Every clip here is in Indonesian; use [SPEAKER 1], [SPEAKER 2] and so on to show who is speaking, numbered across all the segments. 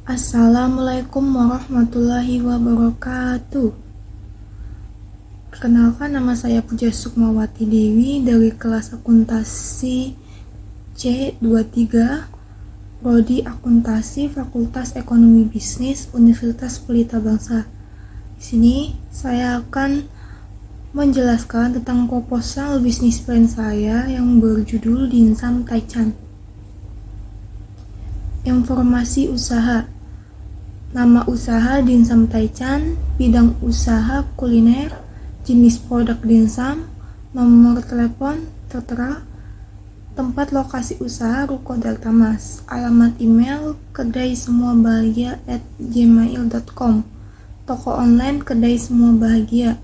[SPEAKER 1] Assalamualaikum warahmatullahi wabarakatuh. Perkenalkan, nama saya Puja Sukmawati Dewi dari kelas akuntansi C23, Prodi Akuntansi, Fakultas Ekonomi Bisnis, Universitas Pelita Bangsa. Di sini saya akan menjelaskan tentang proposal bisnis plan saya yang berjudul Dimsum Taichan. Informasi usaha. Nama usaha Dimsum Taichan, bidang usaha kuliner, jenis produk dimsum, nomor telepon tertera, tempat lokasi usaha Ruko Dartamas, alamat email kedaisemuabahagia@gmail.com, toko online Kedai Semua Bahagia,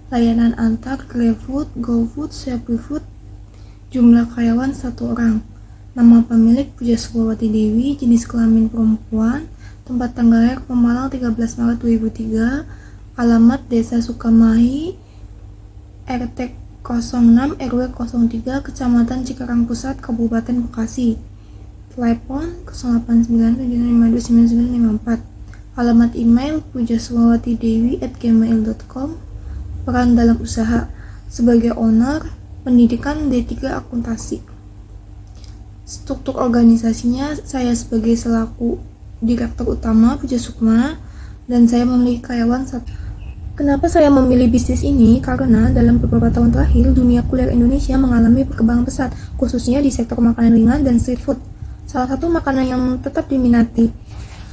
[SPEAKER 1] layanan antar GrabFood, GoFood, ShopeeFood, jumlah karyawan 1 orang, nama pemilik Puja Sukmawati Dewi, jenis kelamin perempuan, tempat tanggal lahir Pemalang 13 Maret 2003, alamat Desa Sukamahi, RT 06 RW 03, Kecamatan Cikarang Pusat, Kabupaten Bekasi. Telepon 0897529954. Alamat email pujasukmawatidewi@gmail.com. Peran dalam usaha sebagai owner, pendidikan D3 akuntansi. Struktur organisasinya, saya sebagai selaku Direktur Utama Puja Sukma, dan saya memiliki karyawan 1. Kenapa saya memilih bisnis ini? Karena dalam beberapa tahun terakhir, dunia kuliner Indonesia mengalami perkembangan pesat, khususnya di sektor makanan ringan dan street food. Salah satu makanan yang tetap diminati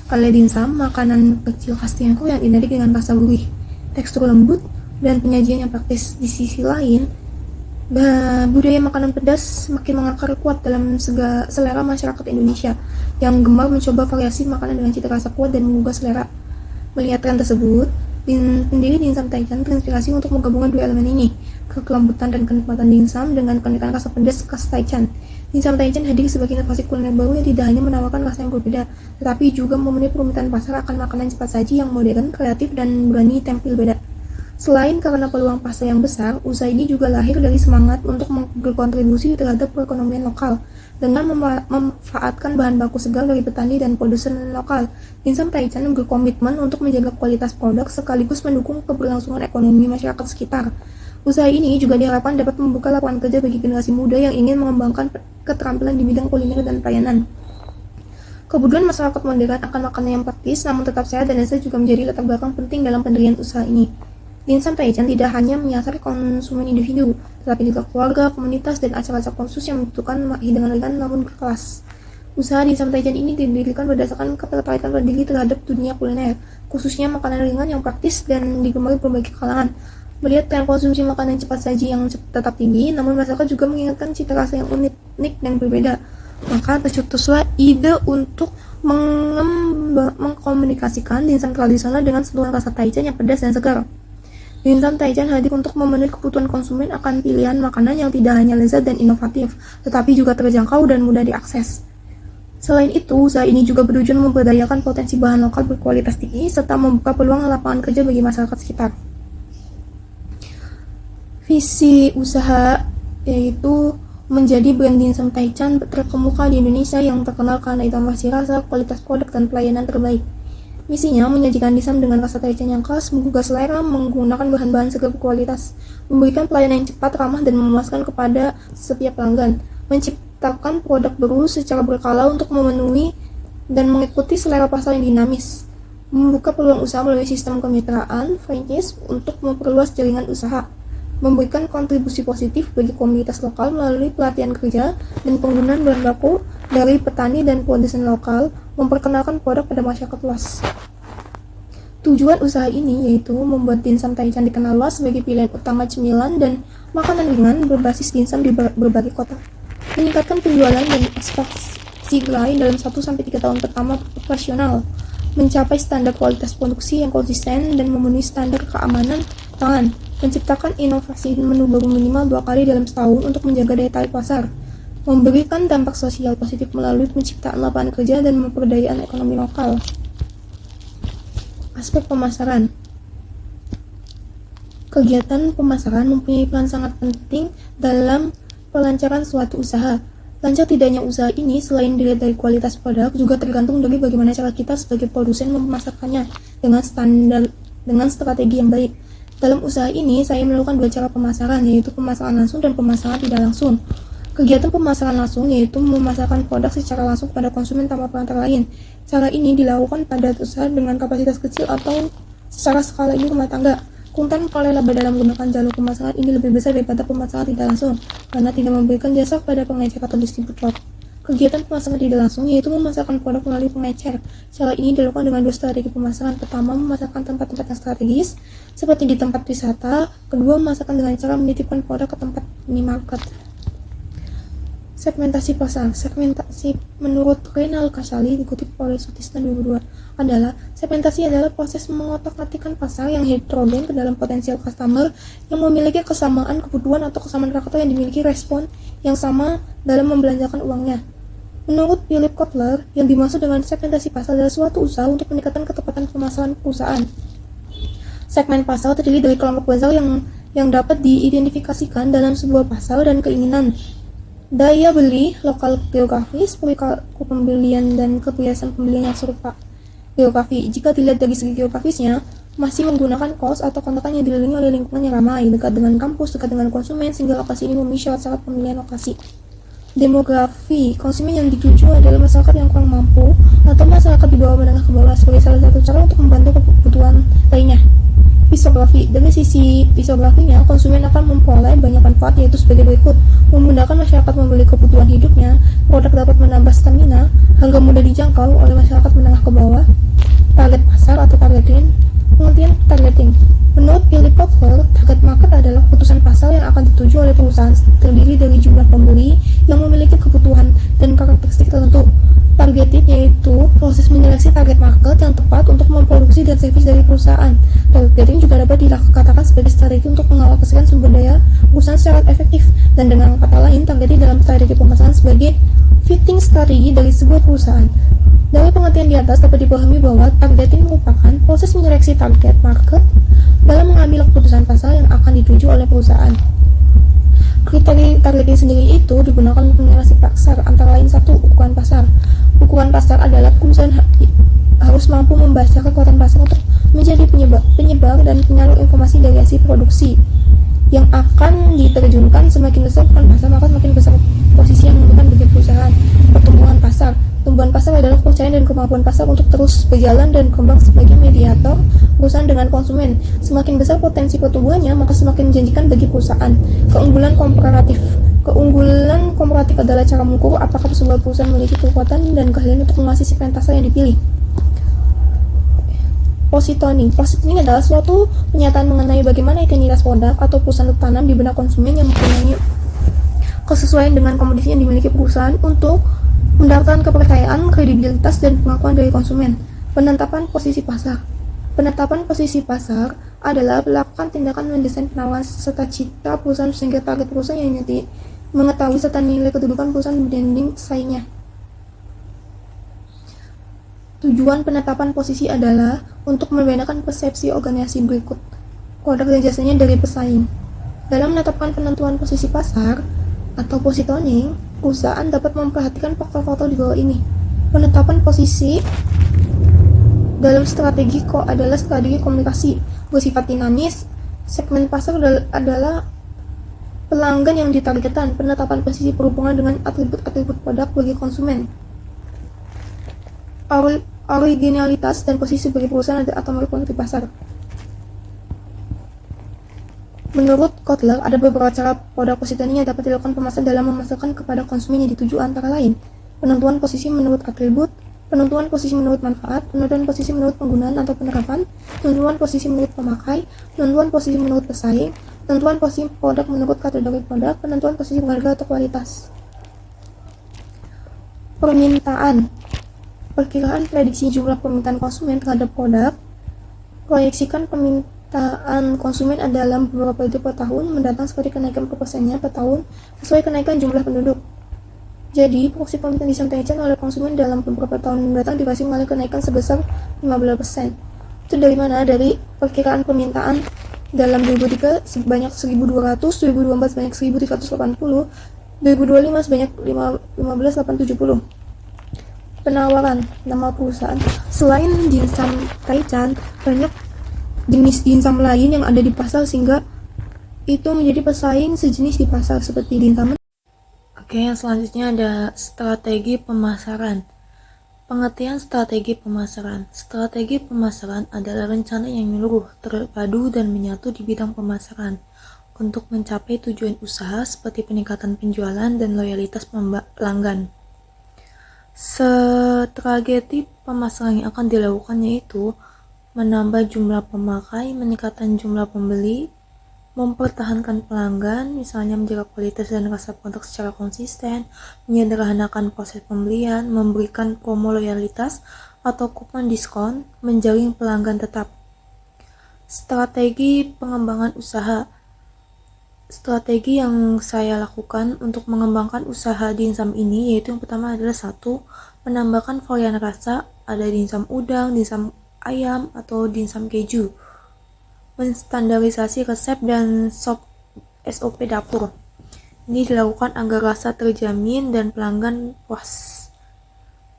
[SPEAKER 1] oleh dimsum, makanan kecil khas Tiongkok yang identik dengan rasa gurih, tekstur lembut, dan penyajian yang praktis. Di sisi lain, budaya makanan pedas semakin mengakar kuat dalam selera masyarakat Indonesia yang gemar mencoba variasi makanan dengan cita rasa kuat dan menggugah selera. Melihat tren tersebut, pendiri Dimsum Taichan terinspirasi untuk menggabungkan dua elemen ini, kelembutan dan kenikmatan dimsum dengan keunikan rasa pedas khas Taichan. Dimsum Taichan hadir sebagai inovasi kuliner baru yang tidak hanya menawarkan rasa yang berbeda, tetapi juga memenuhi permintaan pasar akan makanan cepat saji yang modern, kreatif, dan berani tampil beda. Selain karena peluang pasar yang besar, usaha ini juga lahir dari semangat untuk berkontribusi terhadap perekonomian lokal dengan memanfaatkan bahan baku segar dari petani dan produsen lokal. Dimsum Taichan berkomitmen untuk menjaga kualitas produk sekaligus mendukung keberlangsungan ekonomi masyarakat sekitar. Usaha ini juga diharapkan dapat membuka lapangan kerja bagi generasi muda yang ingin mengembangkan keterampilan di bidang kuliner dan pelayanan. Kebutuhan masyarakat modern akan makanan yang praktis namun tetap sehat dan lezat juga menjadi latar belakang penting dalam pendirian usaha ini. Dimsum Taichan tidak hanya menyasar konsumen individu, tetapi juga keluarga, komunitas, dan acara-acara khusus yang membutuhkan hidangan ringan namun berkelas. Usaha Dimsum Taichan ini didirikan berdasarkan ketertarikan pendiri terhadap dunia kuliner, khususnya makanan ringan yang praktis dan digemari berbagai kalangan. Melihat tren konsumsi makanan cepat saji yang tetap tinggi, namun masyarakat juga menginginkan cita rasa yang unik dan berbeda. Maka tercetuslah ide untuk mengkomunikasikan dimsum tradisional dengan sentuhan rasa Taichan yang pedas dan segar. Dimsum Taichan hadir untuk memenuhi kebutuhan konsumen akan pilihan makanan yang tidak hanya lezat dan inovatif, tetapi juga terjangkau dan mudah diakses. Selain itu, usaha ini juga bertujuan memberdayakan potensi bahan lokal berkualitas tinggi, serta membuka peluang lapangan kerja bagi masyarakat sekitar. Visi usaha yaitu menjadi brand Dimsum Taichan terkemuka di Indonesia yang terkenal karena inovasi rasa, kualitas produk, dan pelayanan terbaik. Misinya menyajikan dimsum dengan rasa Taichan yang khas, menggugah selera, menggunakan bahan-bahan segar berkualitas, memberikan pelayanan yang cepat, ramah, dan memuaskan kepada setiap pelanggan, menciptakan produk baru secara berkala untuk memenuhi dan mengikuti selera pasar yang dinamis, membuka peluang usaha melalui sistem kemitraan franchise untuk memperluas jaringan usaha, memberikan kontribusi positif bagi komunitas lokal melalui pelatihan kerja dan penggunaan bahan baku dari petani dan produsen lokal, memperkenalkan produk pada masyarakat luas. Tujuan usaha ini yaitu membuat Dimsum Taichan dikenal luas sebagai pilihan utama cemilan dan makanan ringan berbasis dimsum di berbagai kota, meningkatkan penjualan dan ekspansi gerai dalam 1-3 tahun pertama operasional, mencapai standar kualitas produksi yang konsisten dan memenuhi standar keamanan pangan, menciptakan inovasi menu baru minimal 2 kali dalam setahun untuk menjaga daya tarik pasar, memberikan dampak sosial positif melalui penciptaan lapangan kerja dan pemberdayaan ekonomi lokal. Aspek pemasaran. Kegiatan pemasaran mempunyai peran sangat penting dalam pelancaran suatu usaha. Lancar tidaknya usaha ini selain dilihat dari kualitas produk, juga tergantung dari bagaimana cara kita sebagai produsen memasarkannya dengan strategi yang baik. Dalam usaha ini, saya melakukan 2 cara pemasaran, yaitu pemasaran langsung dan pemasaran tidak langsung. Kegiatan pemasaran langsung yaitu memasarkan produk secara langsung kepada konsumen tanpa perantara lain. Cara ini dilakukan pada usaha dengan kapasitas kecil atau secara skala ini rumah tangga. Keuntungan oleh laba dalam menggunakan jalur pemasaran ini lebih besar daripada pemasaran tidak langsung, karena tidak memberikan jasa kepada pengecer atau distributor. Kegiatan pemasaran tidak langsung yaitu memasarkan produk melalui pengecer. Cara ini dilakukan dengan 2 strategi pemasaran. Pertama, memasarkan tempat-tempat yang strategis, seperti di tempat wisata. Kedua, memasarkan dengan cara menitipkan produk ke tempat minimarket. Segmentasi pasar. Segmentasi menurut Renal Kasali dikutip oleh Sutisna 2002 adalah segmentasi adalah proses mengotak-atikkan pasar yang heterogen ke dalam potensial customer yang memiliki kesamaan kebutuhan atau kesamaan karakter yang dimiliki respon yang sama dalam membelanjakan uangnya. Menurut Philip Kotler, yang dimaksud dengan segmentasi pasar adalah suatu usaha untuk meningkatkan ketepatan pemasaran perusahaan. Segmen pasar terdiri dari kelompok pasar yang dapat diidentifikasikan dalam sebuah pasar dan keinginan, daya beli, lokal geografis, perilaku pembelian, dan kebiasaan pembelian yang serupa. Geografi, jika dilihat dari segi geografisnya, masih menggunakan kos atau kontrakan yang dikelilingi oleh lingkungan yang ramai, dekat dengan kampus, dekat dengan konsumen, sehingga lokasi ini memenuhi syarat-syarat pemilihan lokasi. Demografi, konsumen yang dituju adalah masyarakat yang kurang mampu atau masyarakat di bawah menengah ke bawah sebagai salah satu cara untuk membantu kebutuhan lainnya. Pisografi, dari sisi pisografinya, konsumen akan memperoleh banyak manfaat, yaitu sebagai berikut: memudahkan masyarakat membeli kebutuhan hidupnya, produk dapat menambah stamina, harga mudah dijangkau oleh masyarakat menengah ke bawah, target pasar atau targeting. Pengertian targeting. Menurut Philip Kotler, target market adalah keputusan pasar yang akan dituju oleh perusahaan, terdiri dari jumlah pembeli yang memiliki kebutuhan dan karakteristik tertentu. Targeting yaitu proses menyeleksi target market yang tepat untuk memproduksi dan servis dari perusahaan. Targeting juga dapat dikatakan sebagai strategi untuk mengalokasikan sumber daya perusahaan secara efektif, dan dengan kata lain, targeting dalam strategi pemasaran sebagai fitting strategi dari sebuah perusahaan. Dari pengertian di atas dapat dipahami bahwa targeting merupakan proses menyeleksi target market dalam mengambil keputusan pasar yang akan dituju oleh perusahaan. Kriteria targeting sendiri itu digunakan untuk menyeleksi pasar, antara lain: 1. Ukuran pasar. Ukuran pasar adalah perusahaan harus mampu membaca kekuatan pasar untuk menjadi penyebar dan penyalur informasi dari hasil produksi yang akan diterjunkan. Semakin besar ukuran pasar, maka semakin besar posisi yang menentukan bagi perusahaan. Pertumbuhan pasar. Tumbuhan pasar adalah kepercayaan dan kemampuan pasar untuk terus berjalan dan berkembang sebagai mediator perusahaan dengan konsumen. Semakin besar potensi pertumbuhannya, maka semakin menjanjikan bagi perusahaan. Keunggulan komparatif. Keunggulan komparatif adalah cara mengukur apakah sebuah perusahaan memiliki kekuatan dan keahlian untuk menguasai segmen pasar yang dipilih. Positioning. Positioning adalah suatu pernyataan mengenai bagaimana identitas produk atau perusahaan tertanam di benak konsumen yang mempunyai kesesuaian dengan komoditi yang dimiliki perusahaan untuk mendapatkan kepercayaan, kredibilitas, dan pengakuan dari konsumen. Penetapan posisi pasar. Penetapan posisi pasar adalah melakukan tindakan mendesain penawaran serta citra perusahaan sehingga target perusahaan yang mengetahui serta nilai kedudukan perusahaan dibanding pesaingnya. Tujuan penetapan posisi adalah untuk membedakan persepsi organisasi berikut produk dan jasanya dari pesaing. Dalam menetapkan penentuan posisi pasar atau positioning, perusahaan dapat memperhatikan faktor-faktor di bawah ini. Penetapan posisi dalam strategi adalah strategi komunikasi bersifat dinamis. Segmen pasar adalah pelanggan yang ditargetkan. Penetapan posisi berhubungan dengan atribut-atribut produk bagi konsumen. Originalitas dan posisi bagi perusahaan atau merek di pasar. Menurut Kotler, ada beberapa cara produk positioning yang dapat dilakukan pemasaran dalam memasarkan kepada konsumen yang dituju, antara lain: penentuan posisi menurut atribut, penentuan posisi menurut manfaat, penentuan posisi menurut penggunaan atau penerapan, penentuan posisi menurut pemakai, penentuan posisi menurut pesaing, penentuan posisi produk menurut kategori produk, penentuan posisi harga atau kualitas. Permintaan. Perkiraan prediksi jumlah permintaan konsumen terhadap produk. Proyeksikan permintaan konsumen dalam beberapa periode per tahun mendatang seperti kenaikan persennya per tahun sesuai kenaikan jumlah penduduk. Jadi, proyeksi permintaan disampaikan oleh konsumen dalam beberapa tahun mendatang dikasih melalui kenaikan sebesar 15%. Itu dari mana? Dari perkiraan permintaan Dalam 2003 sebanyak 1.200, 2024 sebanyak 1.380, 2025 sebanyak 15.870. Penawaran nama perusahaan. Selain dimsum Taichan, banyak jenis dimsum lain yang ada di pasar sehingga itu menjadi pesaing sejenis di pasar seperti dimsum.
[SPEAKER 2] Oke, yang selanjutnya ada strategi pemasaran. Pengertian strategi pemasaran. Strategi pemasaran adalah rencana yang menyeluruh, terpadu, dan menyatu di bidang pemasaran untuk mencapai tujuan usaha seperti peningkatan penjualan dan loyalitas pelanggan. Strategi pemasaran yang akan dilakukan yaitu menambah jumlah pemakai, meningkatkan jumlah pembeli, mempertahankan pelanggan, misalnya menjaga kualitas dan rasa produk secara konsisten, menyederhanakan proses pembelian, memberikan promo loyalitas atau kupon diskon, menjaring pelanggan tetap. Strategi pengembangan usaha. Strategi yang saya lakukan untuk mengembangkan usaha dimsum ini yaitu yang pertama adalah 1. Menambahkan varian rasa, ada dimsum udang, dimsum ayam, atau dimsum keju. Menstandarisasi resep dan SOP dapur. Ini dilakukan agar rasa terjamin dan pelanggan puas.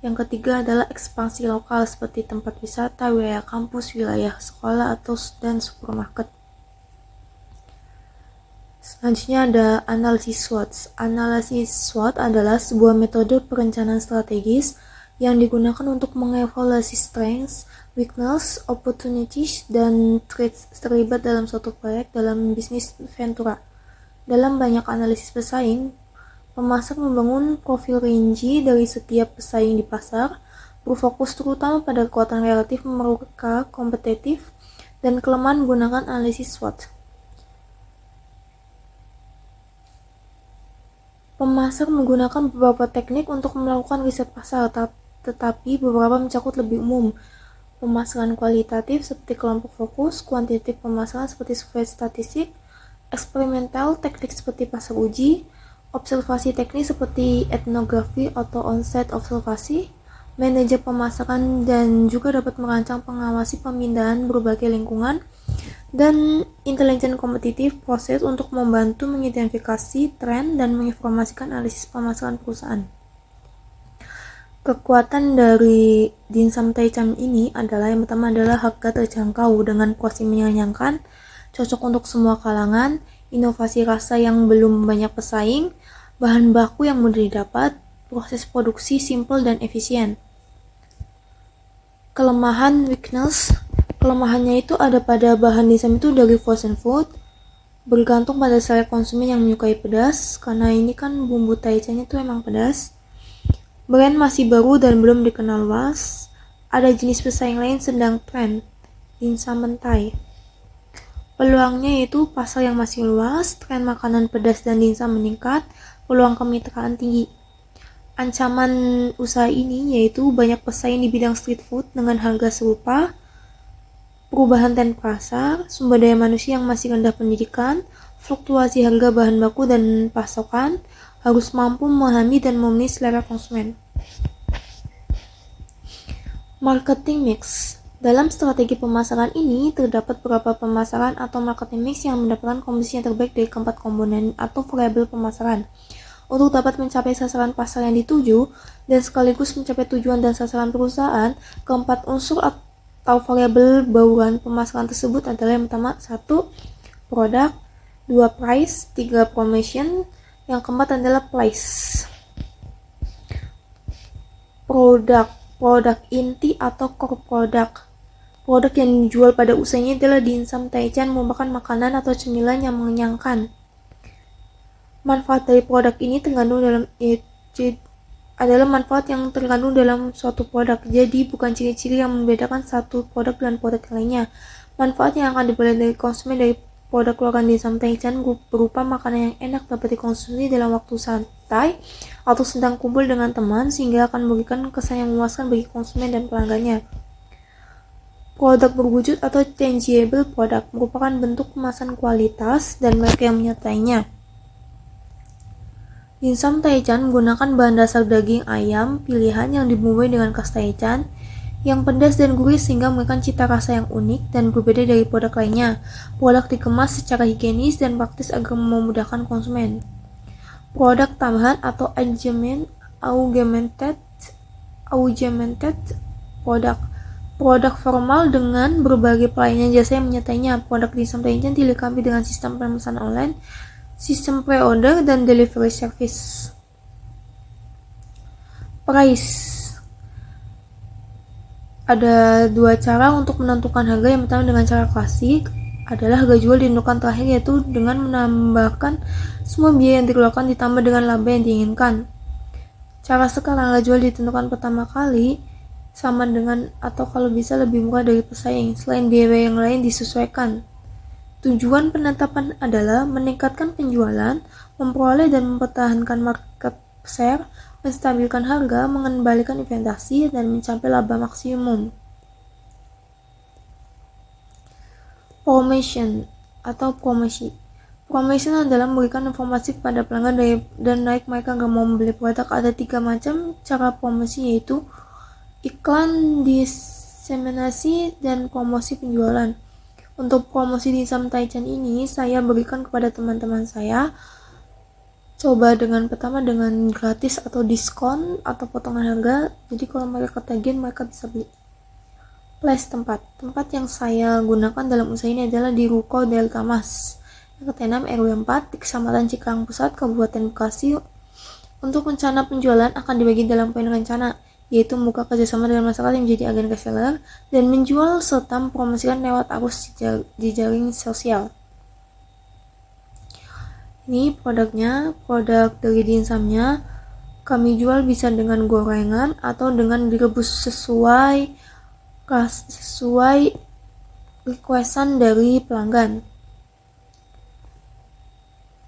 [SPEAKER 2] Yang ketiga adalah ekspansi lokal seperti tempat wisata, wilayah kampus, wilayah sekolah, dan supermarket. Selanjutnya ada analisis SWOT. Analisis SWOT adalah sebuah metode perencanaan strategis yang digunakan untuk mengevaluasi strengths, weakness, opportunities, dan threats terlibat dalam suatu proyek dalam bisnis ventura. Dalam banyak analisis pesaing, pemasar membangun profil range dari setiap pesaing di pasar, berfokus terutama pada kekuatan relatif mereka kompetitif dan kelemahan menggunakan analisis SWOT. Pemasar menggunakan beberapa teknik untuk melakukan riset pasar, tetapi beberapa mencakup lebih umum. Pemasaran kualitatif seperti kelompok fokus, kuantitatif pemasaran seperti survei statistik, eksperimental teknik seperti pasar uji, observasi teknik seperti etnografi atau on-site observasi, manajer pemasaran dan juga dapat merancang pengawasi pemindahan berbagai lingkungan, dan intelijen kompetitif proses untuk membantu mengidentifikasi tren dan menginformasikan analisis pemasaran perusahaan. Kekuatan dari dimsum Taichan ini adalah yang pertama adalah harga terjangkau dengan pricing menyenangkan, cocok untuk semua kalangan, inovasi rasa yang belum banyak pesaing, bahan baku yang mudah didapat, proses produksi simpel dan efisien. Kelemahan weakness. Kelemahannya itu ada pada bahan dimsum itu dari frozen food, bergantung pada selera konsumen yang menyukai pedas, karena ini kan bumbu Taichan itu emang pedas. Brand masih baru dan belum dikenal luas. Ada jenis pesaing lain sedang tren, dimsum mentai. Peluangnya yaitu pasar yang masih luas, tren makanan pedas dan dimsum meningkat, peluang kemitraan tinggi. Ancaman usaha ini yaitu banyak pesaing di bidang street food dengan harga serupa, perubahan tren pasar, sumber daya manusia yang masih rendah pendidikan, fluktuasi harga bahan baku dan pasokan, harus mampu memahami dan memenuhi selera konsumen. Marketing mix. Dalam strategi pemasaran ini, terdapat beberapa pemasaran atau marketing mix yang mendapatkan komposisi yang terbaik dari keempat komponen atau variabel pemasaran. Untuk dapat mencapai sasaran pasar yang dituju dan sekaligus mencapai tujuan dan sasaran perusahaan, keempat unsur atau variabel bauran pemasaran tersebut adalah yang pertama 1. Produk, 2. Price, 3. Promotion, yang keempat adalah place. Produk inti atau core produk. Produk yang dijual pada usahanya adalah dimsum Taichan merupakan makanan atau cemilan yang mengenyangkan. Manfaat dari produk ini terkandung dalam adalah manfaat yang terkandung dalam suatu produk. Jadi bukan ciri-ciri yang membedakan satu produk dengan produk lainnya. Manfaat yang akan diperoleh dari konsumen dari produk keluaran dimsum Taichan berupa makanan yang enak dapat dikonsumsi dalam waktu santai atau sedang kumpul dengan teman sehingga akan memberikan kesan yang memuaskan bagi konsumen dan pelanggannya. Produk berwujud atau tangible product merupakan bentuk kemasan kualitas dan merek yang menyertainya. Dimsum Taichan menggunakan bahan dasar daging ayam pilihan yang dibumbui dengan khas Taichan. yang pedas dan gurih sehingga memberikan cita rasa yang unik dan berbeda dari produk lainnya. Produk dikemas secara higienis dan praktis agar memudahkan konsumen. Produk tambahan atau augmented product. Produk formal dengan berbagai pelayanan jasa yang menyertainya. Produk dimsum Taichan dilengkapi dengan sistem pemesanan online, sistem pre-order, dan delivery service. Price. Ada dua cara untuk menentukan harga. Yang pertama dengan cara klasik adalah harga jual ditentukan terakhir, yaitu dengan menambahkan semua biaya yang dikeluarkan ditambah dengan laba yang diinginkan. Cara sekarang harga jual ditentukan pertama kali sama dengan atau kalau bisa lebih murah dari pesaing. Selain biaya yang lain disesuaikan. Tujuan penetapan adalah meningkatkan penjualan, memperoleh dan mempertahankan market share, menstabilkan harga, mengembalikan investasi, dan mencapai laba maksimum. Promotion atau promosi. Promotion adalah memberikan informasi kepada pelanggan dan naik mereka agar mau membeli produk. Ada 3 macam cara promosi, yaitu iklan, diseminasi, dan promosi penjualan. Untuk promosi dimsum Taichan ini saya berikan kepada teman-teman saya. Coba pertama dengan gratis atau diskon atau potongan harga. Jadi kalau mereka ketagihan mereka bisa beli. Place tempat yang saya gunakan dalam usaha ini adalah di Ruko Delta Mas, RT 6 RW 4 di Kecamatan Cikarang Pusat, Kabupaten Bekasi. Untuk rencana penjualan akan dibagi dalam poin rencana, yaitu membuka kerjasama dengan masyarakat yang menjadi agen reseller dan menjual serta mempromosikan lewat arus di jaring sosial. Ini produknya, produk dari dimsumnya kami jual bisa dengan gorengan atau dengan direbus sesuai requestan dari pelanggan.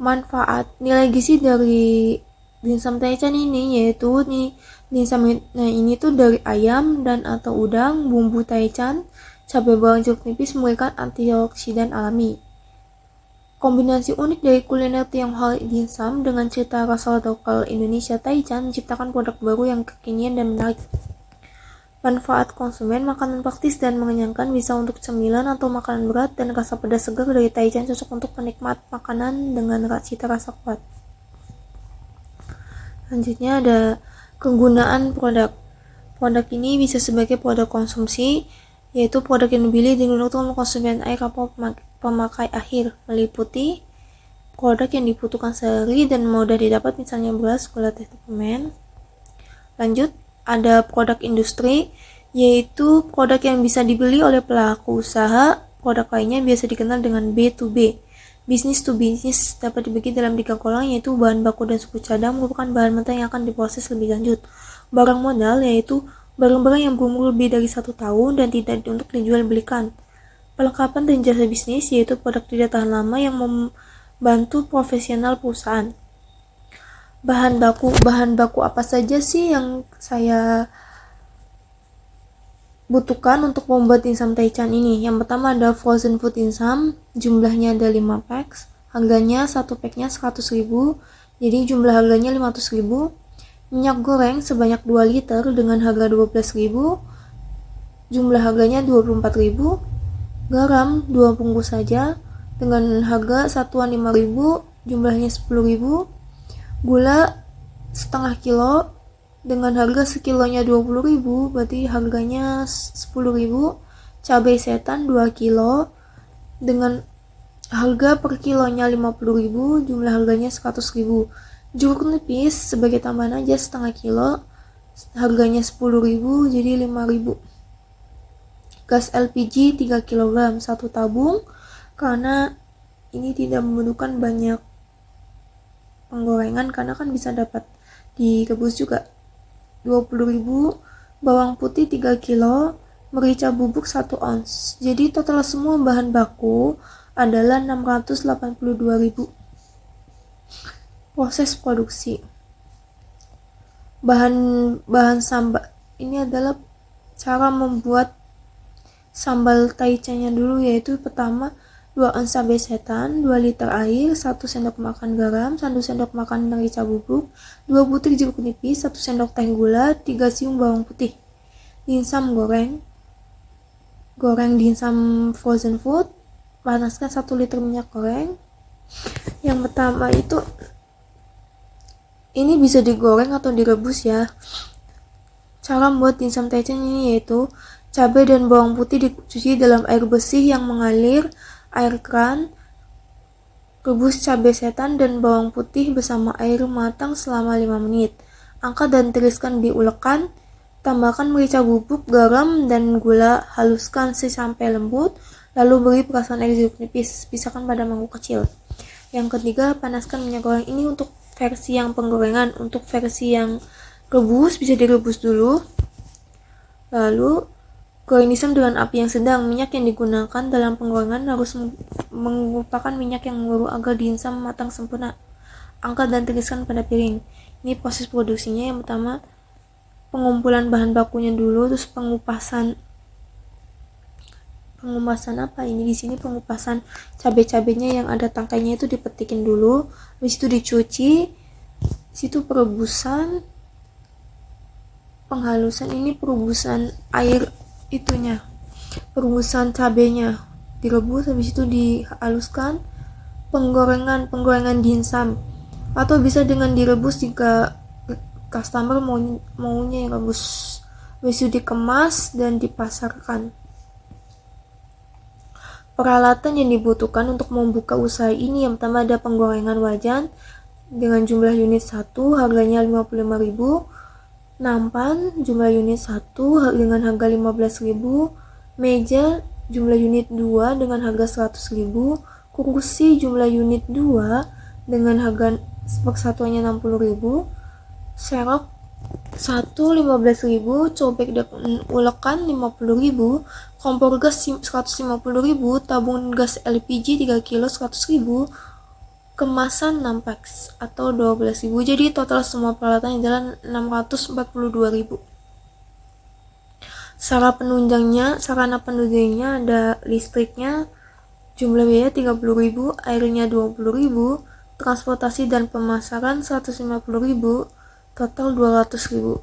[SPEAKER 2] Manfaat nilai gizi dari dimsum Taichan ini yaitu dimsum ini tuh dari ayam dan atau udang, bumbu Taichan, cabai bawang jeruk nipis memberikan antioksidan alami. Kombinasi unik dari kuliner Tionghoa dimsum dengan cita rasa lokal Indonesia Taichan menciptakan produk baru yang kekinian dan menarik. Manfaat konsumen, makanan praktis dan mengenyangkan, bisa untuk cemilan atau makanan berat, dan rasa pedas segar dari Taichan cocok untuk penikmat makanan dengan cita rasa kuat. Selanjutnya ada kegunaan produk. Produk ini bisa sebagai produk konsumsi, yaitu produk yang dipilih digunakan untuk konsumen air atau pemakai akhir, meliputi produk yang dibutuhkan sehari dan mudah didapat, misalnya beras, gula, teh, permen. Lanjut, ada produk industri, yaitu produk yang bisa dibeli oleh pelaku usaha. Produk lainnya biasa dikenal dengan B2B, business to business, dapat dibagi dalam 3 golongan, yaitu bahan baku dan suku cadang, merupakan bahan mentah yang akan diproses lebih lanjut. Barang modal, yaitu barang-barang yang berumur lebih dari 1 tahun dan tidak untuk dijual belikan. Perlengkapan dan jasa bisnis, yaitu produk tidak tahan lama yang membantu profesional perusahaan. Bahan baku apa saja sih yang saya butuhkan untuk membuat dimsum Taichan ini? Yang pertama ada frozen food dimsum, jumlahnya ada 5 packs, harganya 1 packnya 100.000, jadi jumlah harganya 500.000. Minyak goreng sebanyak 2 liter dengan harga 12.000, jumlah harganya 24.000. Garam 2 bungkus saja dengan harga satuan 5.000, jumlahnya 10.000. Gula setengah kilo dengan harga sekilonya 20.000, berarti harganya 10.000. Cabai setan 2 kilo dengan harga per kilonya 50.000, jumlah harganya 100.000. Jeruk nipis sebagai tambahan aja setengah kilo, harganya 10.000, jadi 5.000. Gas LPG 3 kg 1 tabung, karena ini tidak membutuhkan banyak penggorengan karena kan bisa dapat direbus juga. 20.000. Bawang putih 3 kilo, merica bubuk 1 ons. Jadi total semua bahan baku adalah 682.000. Proses produksi. Bahan sambal ini adalah cara membuat sambal Taichan-nya dulu, yaitu pertama 2 ons cabai setan, 2 liter air, 1 sendok makan garam, 1 sendok makan merica bubuk, 2 butir jeruk nipis, 1 sendok teh gula, 3 siung bawang putih. dimsum goreng dimsum frozen food. Panaskan 1 liter minyak goreng. Yang pertama itu ini bisa digoreng atau direbus ya. Cara membuat dimsum taichan ini yaitu cabai dan bawang putih dicuci dalam air bersih yang mengalir air keran. Rebus cabai setan dan bawang putih bersama air matang selama 5 menit. Angkat dan tiriskan di ulekan. Tambahkan merica bubuk, garam, dan gula. Haluskan sampai lembut. Lalu beri perasan air jeruk nipis. Pisahkan pada mangkuk kecil. Yang ketiga, panaskan minyak goreng. Ini untuk versi yang penggorengan. Untuk versi yang rebus, bisa direbus dulu. Lalu goreng dimsum dengan api yang sedang. Minyak yang digunakan dalam penggorengan harus merupakan minyak yang baru agar dimsum matang sempurna. Angkat dan tiriskan pada piring. Ini proses produksinya. Yang pertama, pengumpulan bahan bakunya dulu, terus pengupasan apa ini di sini pengupasan cabai-cabainya yang ada tangkainya itu dipetikin dulu, habis itu dicuci, situ perebusan, penghalusan, ini perebusan air itunya, perebusan cabainya direbus, habis itu dihaluskan, penggorengan dimsum, atau bisa dengan direbus jika customer maunya yang rebus. Habis itu dikemas dan dipasarkan. Peralatan yang dibutuhkan untuk membuka usaha ini, yang pertama ada penggorengan wajan dengan jumlah unit 1, harganya 55.000. Nampan jumlah unit 1 dengan harga 15.000. Meja jumlah unit 2 dengan harga 100.000. Kursi jumlah unit 2 dengan harga persatuannya 60.000. Serok 1 15.000, cobek dan ulekan 50.000, kompor gas 150.000, tabung gas LPG 3 kilo 100.000, kemasan 6 packs atau 12.000. Jadi total semua peralatan adalah 642.000. Sarana penunjangnya ada listriknya, jumlah biaya 30.000, airnya 20.000, transportasi dan pemasaran 150.000, total 200.000.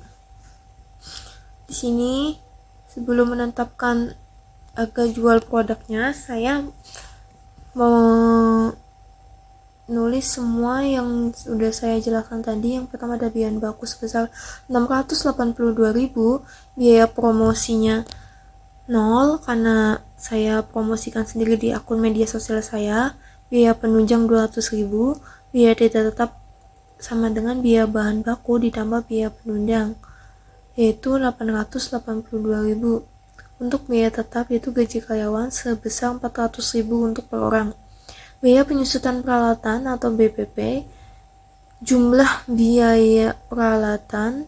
[SPEAKER 2] Di sini sebelum menetapkan harga jual produknya, saya mau nulis semua yang sudah saya jelaskan tadi. Yang pertama ada biaya baku sebesar 682.000, biaya promosinya 0 karena saya promosikan sendiri di akun media sosial saya. Biaya penunjang 200.000, biaya tidak tetap sama dengan biaya bahan baku ditambah biaya penunjang, yaitu 882.000. Untuk biaya tetap yaitu gaji karyawan sebesar 400.000 untuk per orang. Biaya penyusutan peralatan atau BPP, jumlah biaya peralatan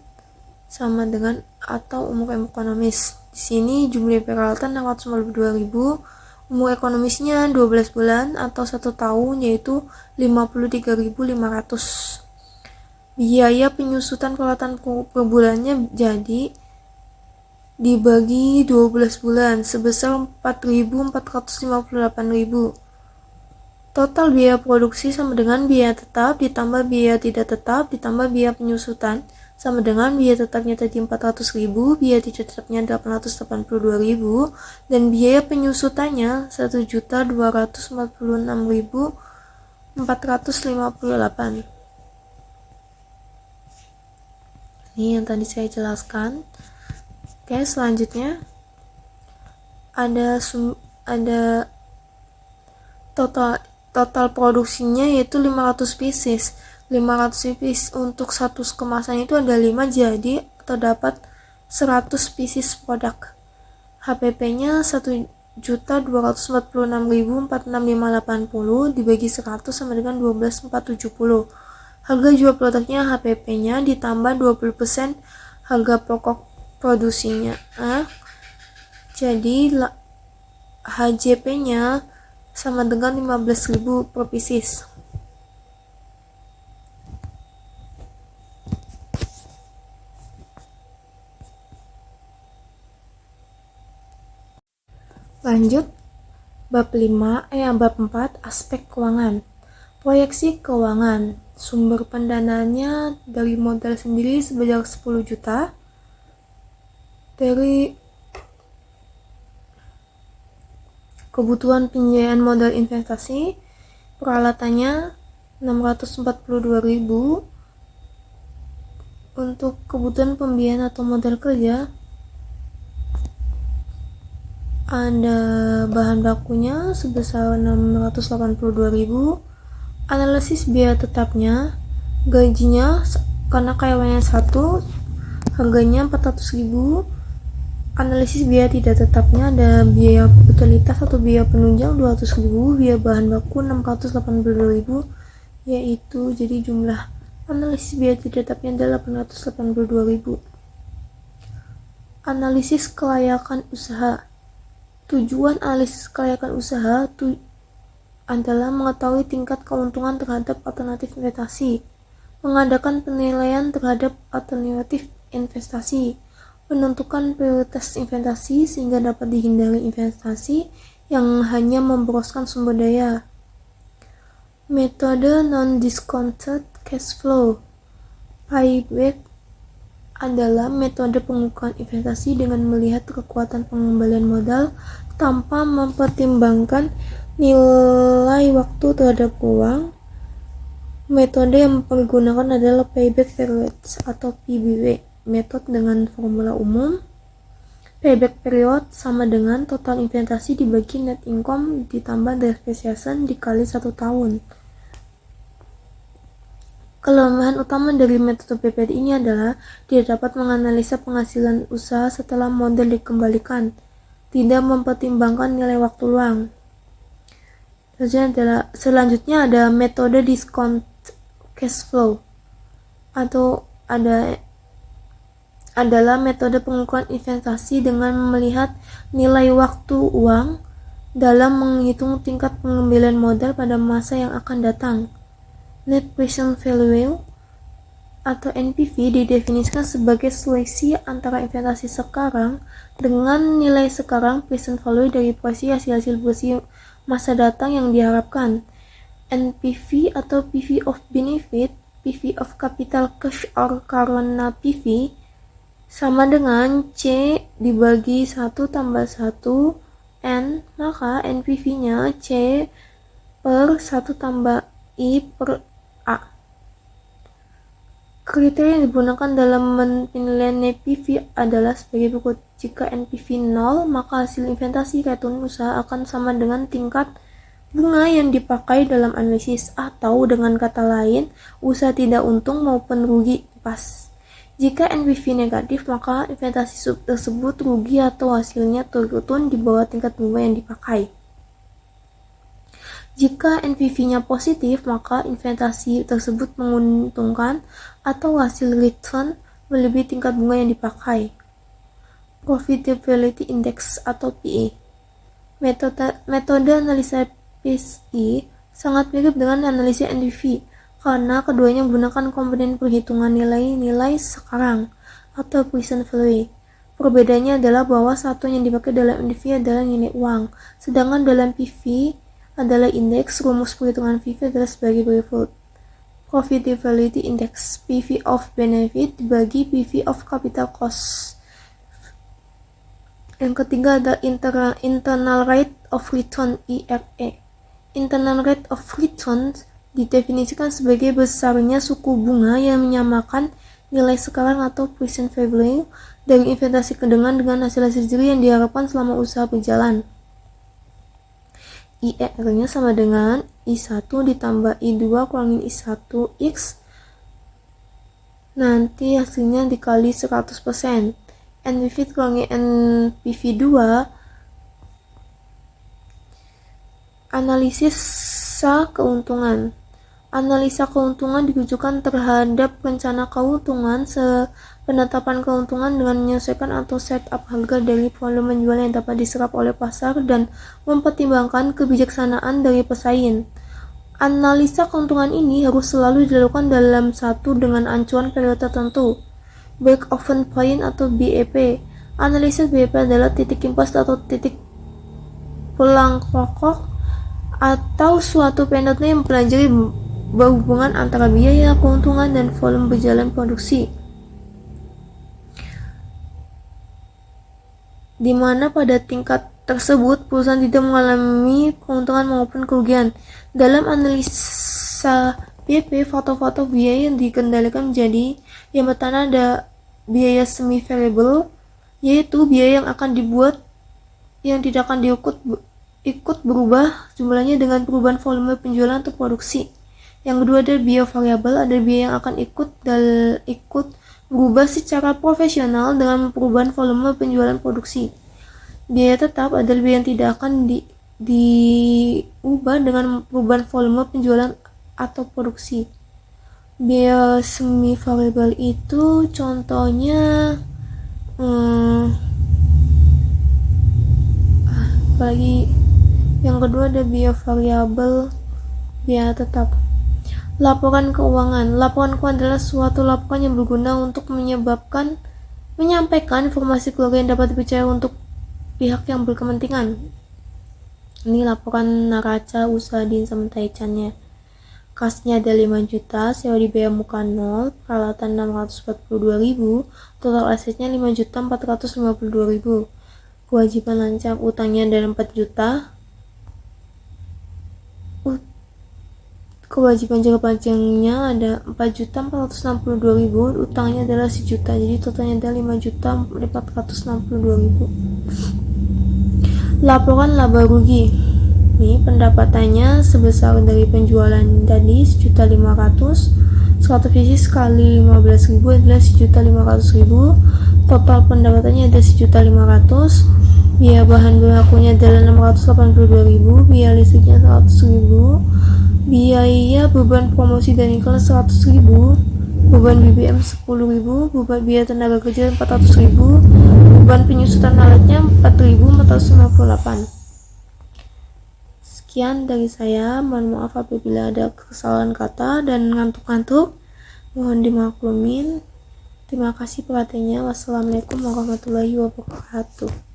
[SPEAKER 2] sama dengan atau umur ekonomis. Di sini jumlah peralatan 652.000, umur ekonomisnya 12 bulan atau 1 tahun yaitu 53.500. Biaya penyusutan peralatan per bulannya jadi dibagi 12 bulan sebesar 4.458.000. Total biaya produksi sama dengan biaya tetap ditambah biaya tidak tetap ditambah biaya penyusutan sama dengan biaya tetapnya tadi 400.000, biaya tidak tetapnya 882.000, dan biaya penyusutannya 1.246.458. Ini yang tadi saya jelaskan. Oke, selanjutnya ada total produksinya yaitu 500 pieces. 500 pieces untuk satu kemasan itu ada 5, jadi terdapat 100 pieces produk. HPP-nya 1.246.46580 dibagi 100 sama dengan 12.470. Harga jual produknya HPP-nya ditambah 20% harga pokok produksinya. Jadi HJP-nya sama dengan 15.000 per pieces. Lanjut bab 4 aspek keuangan. Proyeksi keuangan. Sumber pendanaannya dari modal sendiri sebesar 10 juta. Dari kebutuhan pembiayaan modal investasi, peralatannya 642.000. Untuk kebutuhan pembiayaan atau modal kerja, ada bahan bakunya sebesar 682.000, analisis biaya tetapnya, gajinya karena karyawannya 1, harganya 400.000, analisis biaya tidak tetapnya ada biaya utilitas atau biaya penunjang 200.000, biaya bahan baku 682.000, yaitu jadi jumlah analisis biaya tidak tetapnya adalah 882.000. Analisis kelayakan usaha. Tujuan analisis kelayakan usaha adalah mengetahui tingkat keuntungan terhadap alternatif investasi, mengadakan penilaian terhadap alternatif investasi, menentukan prioritas investasi sehingga dapat dihindari investasi yang hanya memboroskan sumber daya. Metode non-discounted cash flow. Payback adalah metode pengukuran investasi dengan melihat kekuatan pengembalian modal tanpa mempertimbangkan nilai waktu terhadap uang. Metode yang digunakan adalah payback period atau PBW. Metode dengan formula umum. Payback period sama dengan total investasi dibagi net income ditambah depreciation dikali 1 tahun. Kelemahan utama dari metode PPT ini adalah tidak dapat menganalisa penghasilan usaha setelah modal dikembalikan, tidak mempertimbangkan nilai waktu luang. Selanjutnya ada metode discount cash flow atau adalah metode pengukuran investasi dengan melihat nilai waktu uang dalam menghitung tingkat pengembalian modal pada masa yang akan datang. Net present value atau NPV didefinisikan sebagai selisih antara investasi sekarang dengan nilai sekarang present value dari proyeksi hasil bersih masa datang yang diharapkan. NPV atau PV of benefit, PV of capital cash or current PV sama dengan C dibagi 1 tambah 1 N, maka NPV-nya C per 1 tambah I per A. Kriteria yang digunakan dalam penilaian NPV adalah sebagai berikut. Jika NPV 0, maka hasil investasi return usaha akan sama dengan tingkat bunga yang dipakai dalam analisis, atau dengan kata lain, usaha tidak untung maupun rugi pas. Jika NPV negatif, maka investasi tersebut rugi atau hasilnya turun di bawah tingkat bunga yang dipakai. Jika NPV-nya positif, maka investasi tersebut menguntungkan atau hasil return melebihi tingkat bunga yang dipakai. Profitability Index atau PE. Metode analisa PE sangat mirip dengan analisa NPV karena keduanya menggunakan komponen perhitungan nilai sekarang atau present value. Perbedaannya adalah bahwa satu yang dipakai dalam NPV adalah nilai uang, sedangkan dalam PV adalah indeks. Rumus perhitungan PV adalah sebagai berikut. Profitability Index, PV of benefit dibagi PV of capital cost. Yang ketiga ada internal rate of return, IRR. Internal rate of return didefinisikan sebagai besarnya suku bunga yang menyamakan nilai sekarang atau present value dari investasi dengan hasil diri yang diharapkan selama usaha berjalan. IRR-nya sama dengan I1 ditambah I2 kurangin I1 X, nanti hasilnya dikali 100%. NPV kurangin NPV 2. Analisa keuntungan. Analisa keuntungan ditujukan terhadap rencana keuntungan, penetapan keuntungan dengan menyesuaikan atau setup harga dari volume penjualan yang dapat diserap oleh pasar dan mempertimbangkan kebijaksanaan dari pesaing. Analisa keuntungan ini harus selalu dilakukan dalam satu dengan acuan periode tertentu. Break-even point atau BEP. Analisis BEP adalah titik impas atau titik pulang pokok atau suatu periode yang mempelajari berhubungan antara biaya keuntungan dan volume berjalan produksi. di mana pada tingkat tersebut perusahaan tidak mengalami keuntungan maupun kerugian. Dalam analisa PP, faktor-faktor biaya yang dikendalikan menjadi yang pertama ada biaya semi variable, yaitu biaya yang akan dibuat yang tidak akan ikut berubah jumlahnya dengan perubahan volume penjualan atau produksi. Yang kedua ada biaya variabel, ada biaya yang akan ikut berubah secara profesional dengan perubahan volume penjualan produksi. Biaya tetap adalah biaya yang tidak akan diubah dengan perubahan volume penjualan atau produksi. Biaya semi variabel itu contohnya apalagi. Yang kedua ada biaya variabel, biaya tetap. Laporan keuangan. Laporan keuangan adalah suatu laporan yang berguna untuk menyampaikan informasi keluarga yang dapat dipercaya untuk pihak yang berkepentingan. Ini laporan neraca usaha Din sama Taichannya. Kasnya ada 5 juta, sewa dibayar muka 0, peralatan 642.000, total asetnya 5.452.000. Kewajiban lancang utangnya ada 4 juta. Kewajiban jangka panjangnya ada 4.462.000, utangnya adalah 1 juta, jadi totalnya ada 5.462.000. Laporan laba rugi. Ini pendapatannya sebesar dari penjualan tadi 1.500.000, 100 pieces kali 15.000 adalah 1.500.000. Total pendapatannya ada 1.500.000. Biaya bahan bakunya adalah 682.000, biaya listriknya 100.000, biaya beban promosi dan iklan 100.000, beban BBM 10.000, beban biaya tenaga kerja 400.000, beban penyusutan alatnya 4.458. Sekian dari saya, mohon maaf apabila ada kesalahan kata dan ngantuk-ngantuk, mohon dimaklumin. Terima kasih perhatiannya. Wassalamualaikum warahmatullahi wabarakatuh.